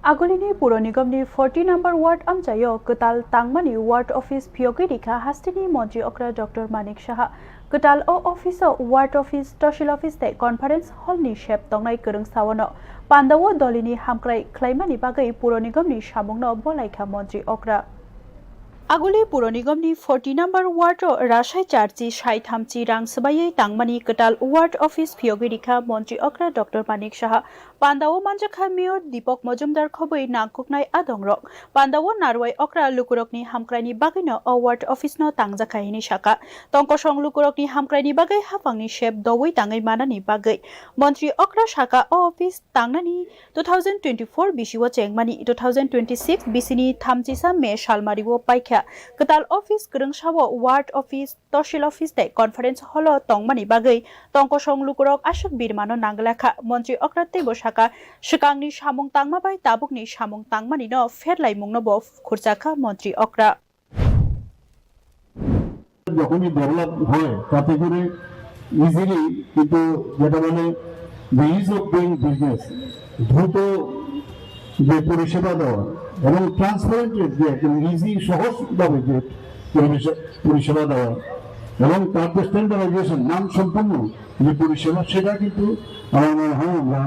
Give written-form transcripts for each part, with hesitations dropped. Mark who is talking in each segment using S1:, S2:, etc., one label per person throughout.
S1: आगोलिनि पुर निगमनि 40 number ward आमजायो कताल तांगमानि वार्ड ऑफिस फियोगिरिखा हास्तिनि मंत्री ओक्रा डॉक्टर मानिक साहा कताल ऑफिस वार्ड ऑफिस तहसील ऑफिस ते कॉन्फ्रेंस हॉल नि शेप तंगनाय गोरों सावनो पांडावो दलिनि हामक्राय ख्लायमानि बागै पुर निगमनि सामुंनो बलायखा मंत्री ओक्रा आगुली पुर निगमनि 40 नम्बर वार्ड राशाय चार्ची साय थामची रां सबायै तांगमानि कताल वार्ड ऑफिस फियोगिरिखा मंत्री ओक्रा डॉक्टर मानिक साहा पांडावो मानजाखा मेयर दीपक मजुमदार खबै नांकुकनाय आदंरक पांडावो नारवाय ओक्रा लुकुरकनि हामक्रायनि बागैनो वार्ड ऑफिसनो तांजाखायनि शाखा तंकसं लुकुरकनि हामक्रायनि बागै हाफांनि शेप दवै ताङै मानानि बागै मंत्री ओक्रा शाखा ऑफिस तांनानि 2024 बिसिवो चेंगमानि 2026 बिसिनि थामजिसा मे सालमारिवो पाइखा कताल ऑफिस गरंसावो वार्ड ऑफिस तहसील ऑफिस ते कॉन्फ्रेंस हॉल तंगमानि बागै तंकसं लुकुरक आशक बिरमानो नांगलाखा मंत्री ओक्रा तेबो शाखा शिकांगनि सामुं तांमाबाय ताबुकनि सामुं तांमानिनो फेरलाय मुंनोबो खुरजाखा मंत्री ओक्रा
S2: যখনই ডেভেলপ হয় তাতে করে ইজিলি কিন্তু যেটা বলে the is of doing business দ্রুত যে পরিষেবা দেওয়া এবং ট্রান্সপারেন্ট যে একদম ইজি সহজভাবে যে পরিষেবা দেওয়া এবং তার যে স্ট্যান্ডার্ডাইজেশন মানসম্পন্ন যে পরিষেবা সেটা কিন্তু আমার মনে হয় আমরা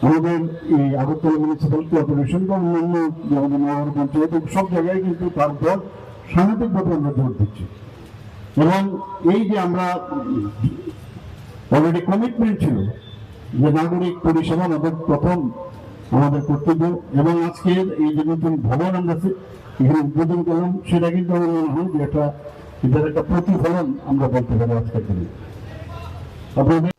S2: আমাদের এই আগরতলা মিউনিসিপ্যাল কর্পোরেশন বা অন্যান্য যে আমাদের নগর পঞ্চায়েত সব জায়গায় কিন্তু তার উপর সাংঘাতিকভাবে আমরা জোর দিচ্ছি এবং এই যে আমরা অলরেডি কমিটমেন্ট ছিল যে নাগরিক পরিষেবা আমাদের প্রথম আমাদের কর্তব্য এবং আজকের এই যে নতুন ভবন আমরা এখানে উদ্বোধন করলাম সেটা কিন্তু আমার মনে হয় যে এটার একটা প্রতিফলন আমরা বলতে পারি আজকের দিনে আপনাদের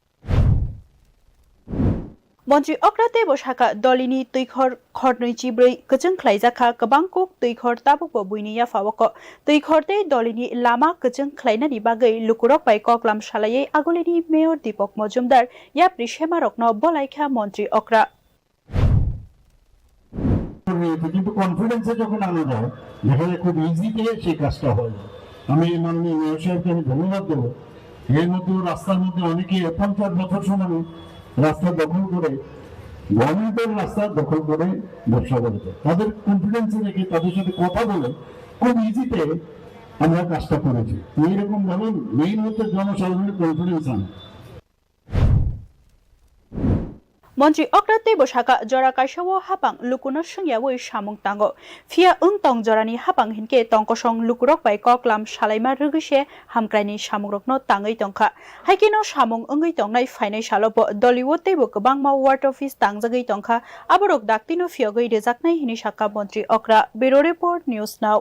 S1: मंत्री ओक्रा तेबो शाखा दलिनि तैखर खरनै चिब्रै कचों ख्लायजाखा गोबांकुक तैखर ताबुकबो बुइनि याफावक तैखरते दलिनि लामा कचों ख्लायनानि बागै लुकुरक बाय कक्लाम सालायै आगुलिनि मेयर दीपक मजुमदार याप्रि सेमारकनो बलायखा मंत्री ओक्रा
S2: কিন্তু কনফিডেন্সে যখন আনা যায় দেখা যায় খুব ইজিতে সেই কাজটা হয় আমি মাননীয় মেয়র সাহেবকে আমি ধন্যবাদ দেবো এর মধ্যে রাস্তার মধ্যে অনেকে 50 বছর সময় রাস্তা দখল করে গভর্নমেন্টের রাস্তা দখল করে ব্যবসা করতে তাদের কনফিডেন্সে রেখে তাদের সাথে কথা বলে খুব ইজিতে আমরা কাজটা করেছি এইরকম ভাবে মেইন হচ্ছে জনসাধারণের কনফিডেন্স আনা
S1: मंत्री ओक्रा तेबो शाखा जरा काइसावो हापां लुकुनो संयावै सामुं तांगो फिया तंग जरानि हापां हिनके तंकसं लुकुरक बाय कक्लाम सालायमा रगैसे हामक्रायनि सामुंरकनो ताङै तंखा हाइकेनो सामुं ओंगै तंनाय फायनाय सालबो दलियो तेबो गोबां मा वार्ड ऑफिस तांजागै तंखा आबरक दाक्तिनो फियोगै रेजाकनाय हिनि शाखा मंत्री ओक्रा ब्यूरो रिपोर्ट न्यूज नाउ।